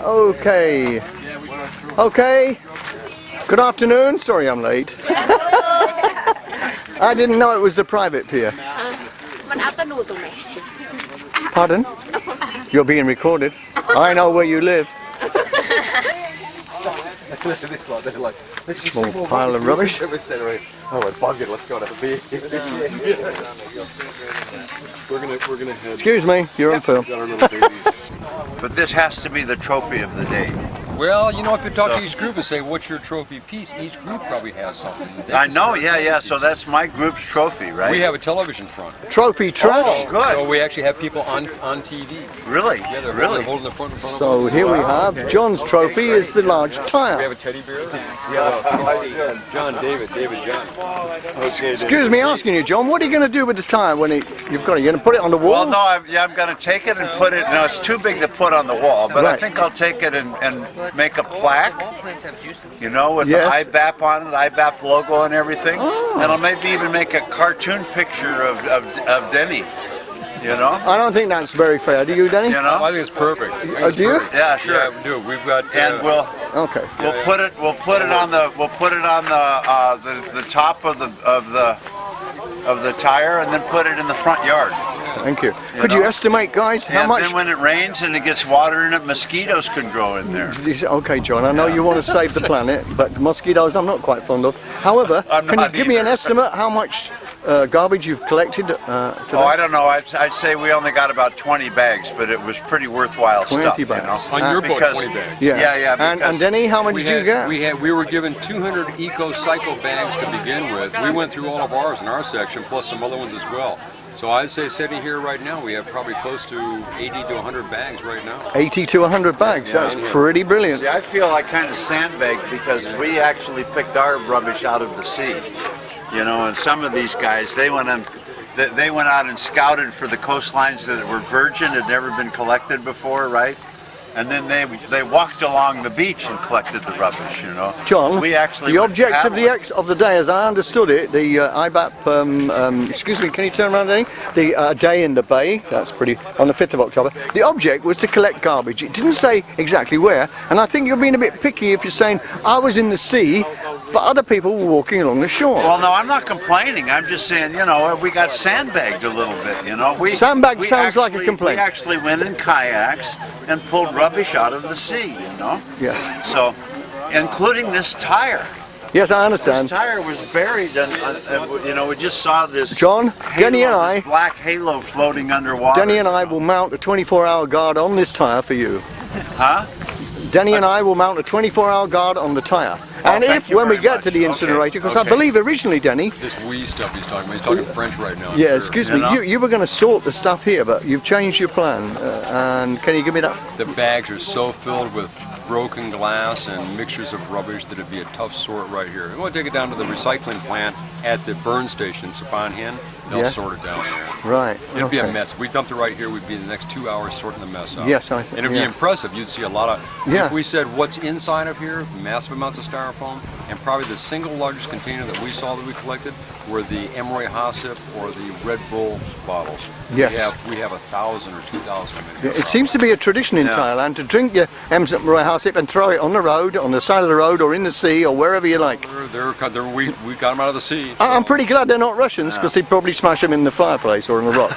Okay. Okay. Good afternoon. Sorry I'm late. I didn't know it was the private pier. Pardon? You're being recorded. I know where you live. Small pile of rubbish. Oh, bug it, let's go to the beach. We're gonna head. Excuse me, you're on film. But this has to be the trophy of the day. Well, you know, if you talk to each group and say, what's your trophy piece, each group probably has something. I know, yeah, so that's my group's trophy, right? We have a television front. Trophy trash? Oh, good. So we actually have people on TV. Really? Yeah, they're really holding the front in front of So here we have, John's trophy is the large We tire. have a teddy bear. We have John, David, John. Excuse me asking you, John, what are you going to do with the tire when you've got it? You're going to put it on the wall? Well, no, I'm going to take it and put it, no, it's too big to put on the wall, but I think I'll take it and make a plaque, you know, with the IBAP on it, IBAP logo and everything. And I'll maybe even make a cartoon picture of Denny, you know? I don't think that's very fair. Do you, Denny? You know? I think it's perfect. Do you? Yeah, sure. Yeah, we do. We've got. And we'll put it on the top of the tire, and then put it in the front yard. Thank you. Could you estimate, guys, how much? And then when it rains and it gets water in it, mosquitoes can grow in there. Okay, John, I know you want to save the planet, but mosquitoes I'm not quite fond of. However, can you give me an estimate how much garbage you've collected today? Oh, I don't know. I'd say we only got about 20 bags, but it was pretty worthwhile 20 stuff. bags. You know? On your boat, 20 bags. Yeah. And Denny, how many did you get? We were given 200 eco-cycle bags to begin with. We went through all of ours in our section, plus some other ones as well. So I'd say sitting here right now, we have probably close to 80 to 100 bags right now. 80 to 100 bags, that's pretty brilliant. See, I feel like kind of sandbagged because we actually picked our rubbish out of the sea. You know, and some of these guys, they went out and scouted for the coastlines that were virgin, had never been collected before, right? And then they walked along the beach and collected the rubbish, you know. John, we actually the object of the day, as I understood it, the IBAP, excuse me, can you turn around, Denny? The day in the bay, that's pretty, on the 5th of October. The object was to collect garbage. It didn't say exactly where, and I think you're being a bit picky if you're saying, I was in the sea, but other people were walking along the shore. Well, no, I'm not complaining. I'm just saying, you know, we got sandbagged a little bit, you know. Sandbagged sounds like a complaint. We actually went in kayaks and pulled rubbish out of the sea, you know. Yes. So, including this tire. Yes, I understand. This tire was buried, and you know, we just saw this. John, Denny and I, black halo floating underwater. Denny and I will mount a 24-hour guard on this tire for you. Huh? Denny and I will mount a 24-hour guard on the tire. And when we get to the incinerator, because I believe originally, Denny... This wee stuff he's talking about, he's talking French right now. Yeah, excuse me, you were going to sort the stuff here, but you've changed your plan. And can you give me that? The bags are so filled with broken glass and mixtures of rubbish that it'd be a tough sort right here. We want to take it down to the recycling plant at the burn station, Sapan Hen. They'll sort it down there. Right. It'd be a mess. If we dumped it right here, we'd be in the next 2 hours sorting the mess out. Yes, I think. And it'd be impressive. You'd see a lot of. If we said what's inside of here, massive amounts of styrofoam, and probably the single largest container that we saw that we collected were the Emery Hassip or the Red Bull bottles. Yes. We have 1,000 or 2,000 of them. It seems to be a tradition in Thailand to drink your Emery Hassip and throw it on the road, on the side of the road, or in the sea, or wherever you like. We got them out of the sea. So. I'm pretty glad they're not Russians, because they'd probably smash them in the fireplace or in the rock.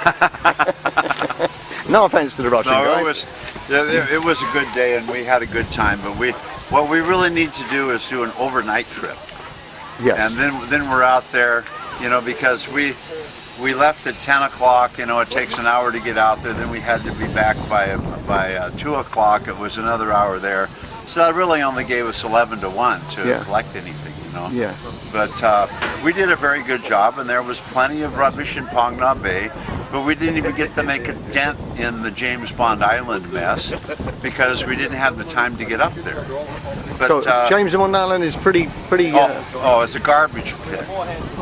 No offense to the Russian guys. It was a good day, and we had a good time. But what we really need to do is do an overnight trip. Yes. And then we're out there, you know, because we left at 10 o'clock. You know, it takes an hour to get out there. Then we had to be back by 2 o'clock. It was another hour there. So that really only gave us 11 to 1 to collect anything, you know. Yeah. But we did a very good job, and there was plenty of rubbish in Phang Nga Bay. But we didn't even get to make a dent in the James Bond Island mess because we didn't have the time to get up there. But, so James Bond Island is pretty. It's a garbage pit.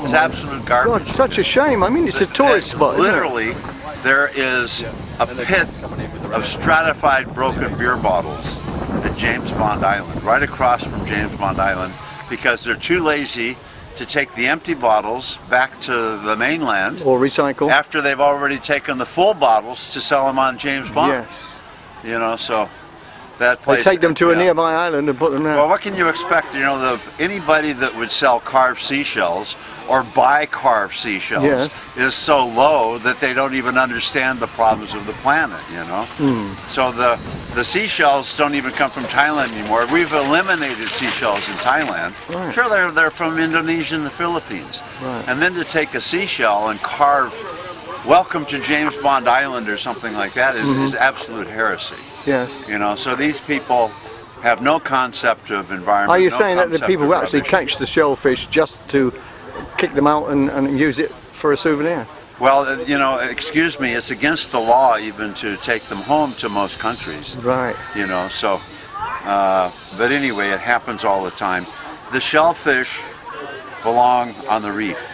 It's absolute garbage. God, it's such a shame. I mean, it's a tourist spot. Literally, there is a pit of stratified broken beer bottles at James Bond Island, right across from James Bond Island, because they're too lazy to take the empty bottles back to the mainland or recycle after they've already taken the full bottles to sell them on James Bond. Yes. You know, so that place. They take them to a yeah. nearby island and put them there. Well, what can you expect? You know, anybody that would sell carved seashells or buy carved seashells Yes. is so low that they don't even understand the problems of the planet, you know? So the seashells don't even come from Thailand anymore. We've eliminated seashells in Thailand. Right. Sure, they're from Indonesia and the Philippines. Right. And then to take a seashell and carve "Welcome to James Bond Island" or something like that is absolute heresy. Yes. You know, so these people have no concept of environment. Are you no saying that the concept people of who actually rubbish. catch the shellfish just to kick them out and use it for a souvenir? Well, you know, excuse me, it's against the law even to take them home to most countries. Right. You know, so, but anyway, it happens all the time. The shellfish belong on the reef.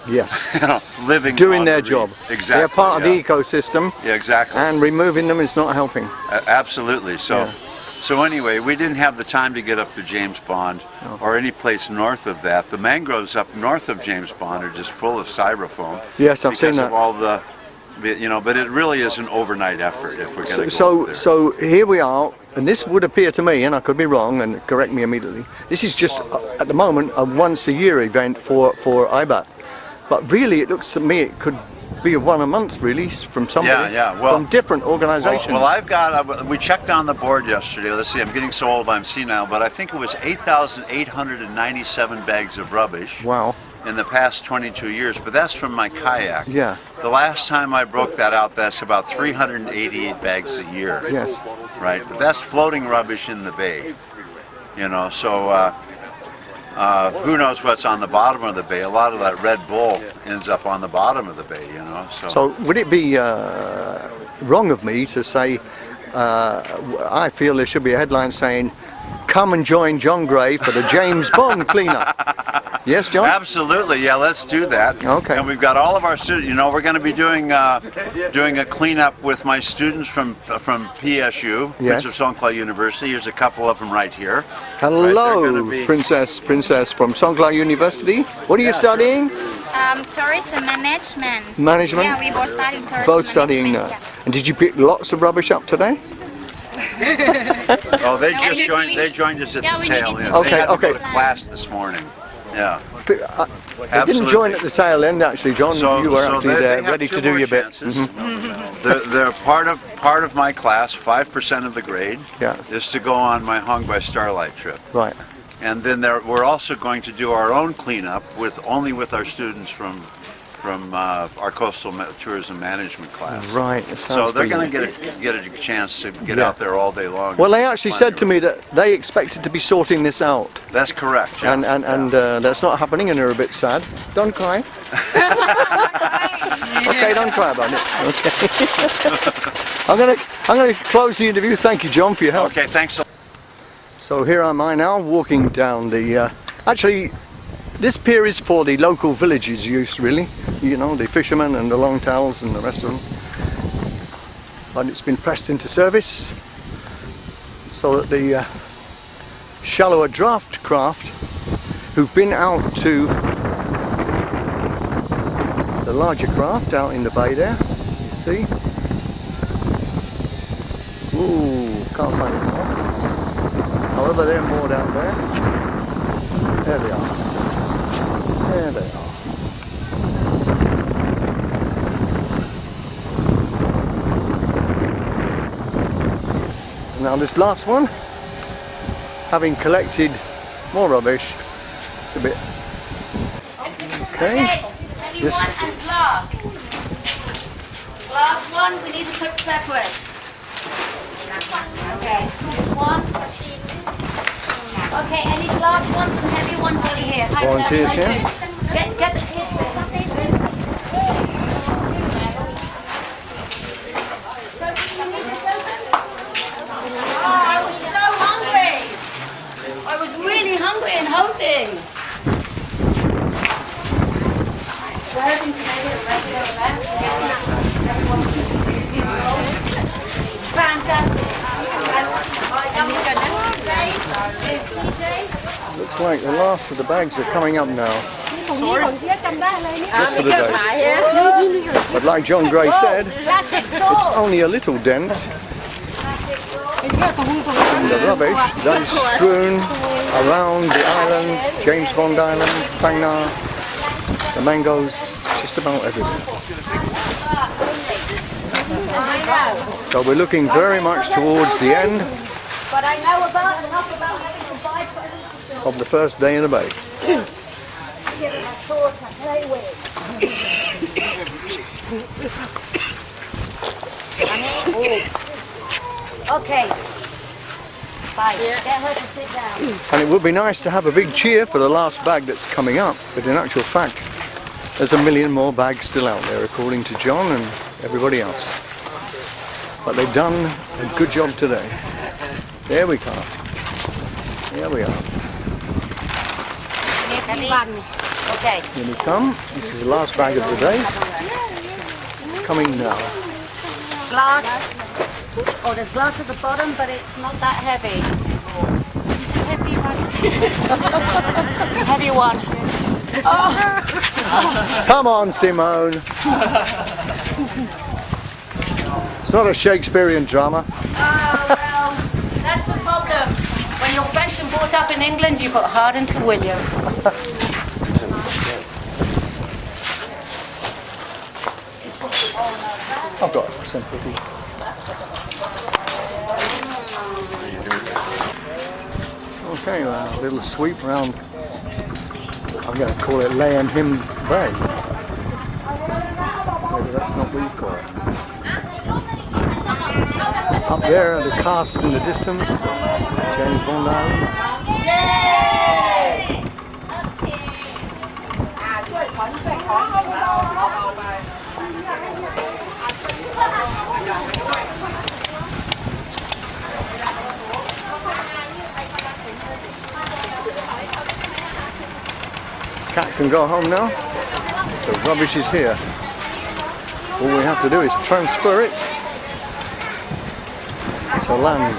Yes. You know, living Doing on their the job. reef. Exactly. They're part of yeah. the ecosystem, Yeah, exactly. and removing them is not helping. Absolutely. So, Yeah. so anyway, we didn't have the time to get up to James Bond or any place north of that. The mangroves up north of James Bond are just full of styrofoam. Yes, I've seen because that. of all the, you know, but it really is an overnight effort if we're going to go So, up there. so here we are, and this would appear to me, and I could be wrong, and correct me immediately. This is just at the moment a once-a-year event for IBAP, but really it looks to me it could be one a month, really, from somebody, Yeah, well, from different organisations. Well, I've got, we checked on the board yesterday. Let's see, I'm getting so old I'm senile, but I think it was 8,897 bags of rubbish. Wow. In the past 22 years, but that's from my kayak. Yeah. The last time I broke that out, that's about 388 bags a year. Yes. Right, but that's floating rubbish in the bay. You know, so who knows what's on the bottom of the bay? A lot of that Red Bull ends up on the bottom of the bay. You know, So would it be wrong of me to say, I feel there should be a headline saying, "Come and join John Gray for the James Bond cleanup." Yes, John? Absolutely, yeah, let's do that. Okay. And we've got all of our students, you know, we're going to be doing doing a cleanup with my students from PSU, Yes. Prince of Songkhla University. Here's a couple of them right here. Hello, Right, they're gonna be- Princess from Songkhla University. What are you studying? Tourism management. Management? Yeah, we both studying tourism Both studying management. that. And did you pick lots of rubbish up today? Oh, they No, just we joined. need- They joined us at Yeah, the we tail needed end. to- Okay, They had to okay. go to class this morning. Yeah. I didn't join at the tail end, actually, John. You were actually they there, have ready two to do more your bit. chances. They're part of my class. 5% of the grade Yeah. is to go on my Hong by Starlight trip, Right. and then we're also going to do our own cleanup only with our students from our coastal tourism management class. Right. That So sounds they're pretty going good. to get a chance to get Yeah. out there all day long. Well, they actually Find said to their- me that they expected to be sorting this out, That's correct. Yeah. and that's not happening, and they're a bit sad. Don't cry. Okay, don't cry about it. Okay. I'm gonna close the interview. Thank you, John, for your help. Okay, thanks a lot. So here am I now, walking down the. Actually, this pier is for the local villages' use, really. You know, the fishermen and the longtails and the rest of them. But it's been pressed into service so that the shallower draft craft who've been out to the larger craft out in the bay there, you see. Ooh, can't find it now. However, they're moored out there. There they are. There they are. Now this last one, having collected more rubbish, it's a bit... Okay. This, And glass. Glass one, we need to put separate. Okay, this one. Okay, any glass ones and heavy ones over here. Hi, Volunteers Sally, here? Get the kids in. Oh, I was so hungry. I was really hungry and hoping. We're hoping to make it a regular event. Fantastic. looks like the last of the bags are coming up now. Just for the day. But like John Gray said, Plastic it's sword. only a little dent. Plastic sword. And the rubbish that is strewn around the island, James Bond Island, Phang Nga, the mangoes, just about everywhere. So we're looking very much towards the end But I know enough about having to buy of the first day in the bay. giving a sword to play with. Okay. Fine. Get her to sit down. And it would be nice to have a big cheer for the last bag that's coming up, but in actual fact there's a million more bags still out there according to John and everybody else. But they've done a good job today. There we come. Here we are. Okay. Here we come. This is the last bag of the day. Coming now. Glass. Oh, there's glass at the bottom, but it's not that heavy. Heavy one. Heavy one. Oh. Come on, Simone. It's not a Shakespearean drama. Oh, well, that's the problem. When you're French and brought up in England, you put hard into William. I've got some cookies. Okay, well, a little sweep round, I'm going to call it Lay and Him Bay. Maybe that's not what you call it. Up there, the cast in the distance, James Bond Island. Cat can go home now. The rubbish is here. All we have to do is transfer it to land.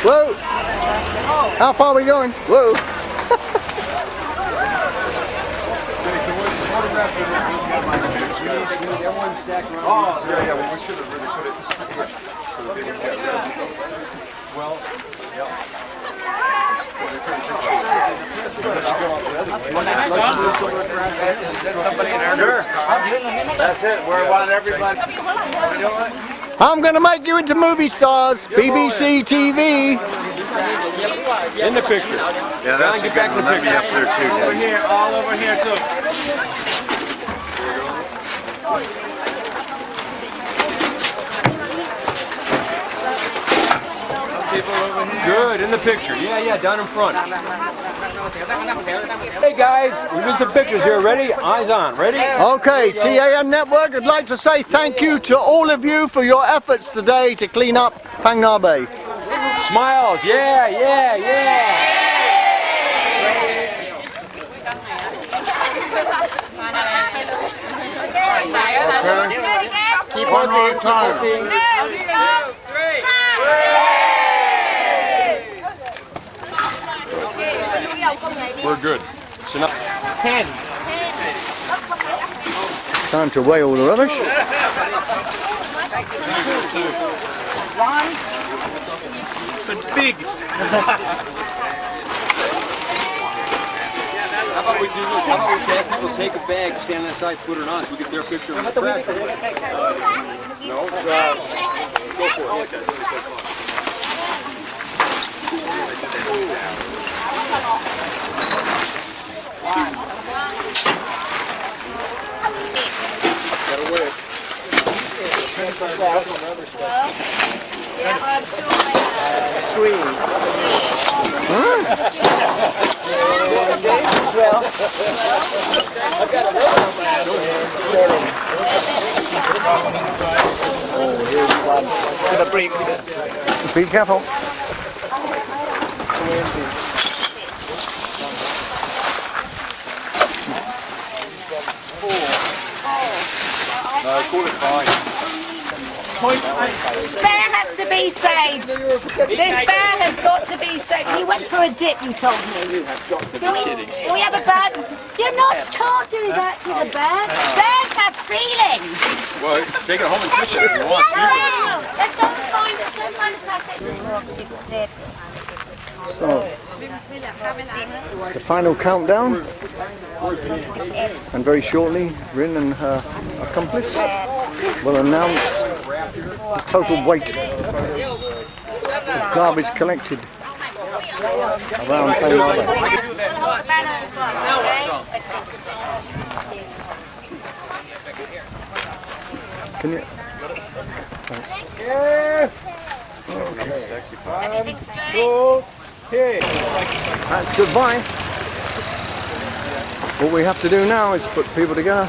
Whoa! How far are we going? Whoa! Oh, yeah, well, we should have really put it here so that they would get rid of it. Well, somebody in our group. That's it. We want everybody. I'm gonna make you into movie stars. BBC TV. In the picture. Yeah, that's a good one. Let me up there too. Over here, all over here too. Good, in the picture. Yeah, down in front. Hey guys, we're doing some pictures here. Ready? Eyes on. Ready? Okay, TAM Network, I'd like to say thank you to all of you for your efforts today to clean up Phang Nga Bay. Smiles. Yeah. Keep on the time. We're good. So now 10. Time to weigh all the rubbish. But big. How about we do this? How about we have people take a bag, stand on the side, put it on, so we get their picture on the trash. No, go for it. Be careful. No, call it 5. Bear has to be saved. This bear has got to be saved. He went for a dip, you told me. Do we have a bad... You're not, can't do that to the bear. Bears have feelings. Well, take it home and fish it if you want. Let's go and find a plastic. So, it's the final countdown, and very shortly Rin and her accomplice will announce the total weight of garbage collected around Phang Nga Bay. Can you? Everything's straight. That's goodbye. What we have to do now is put people together.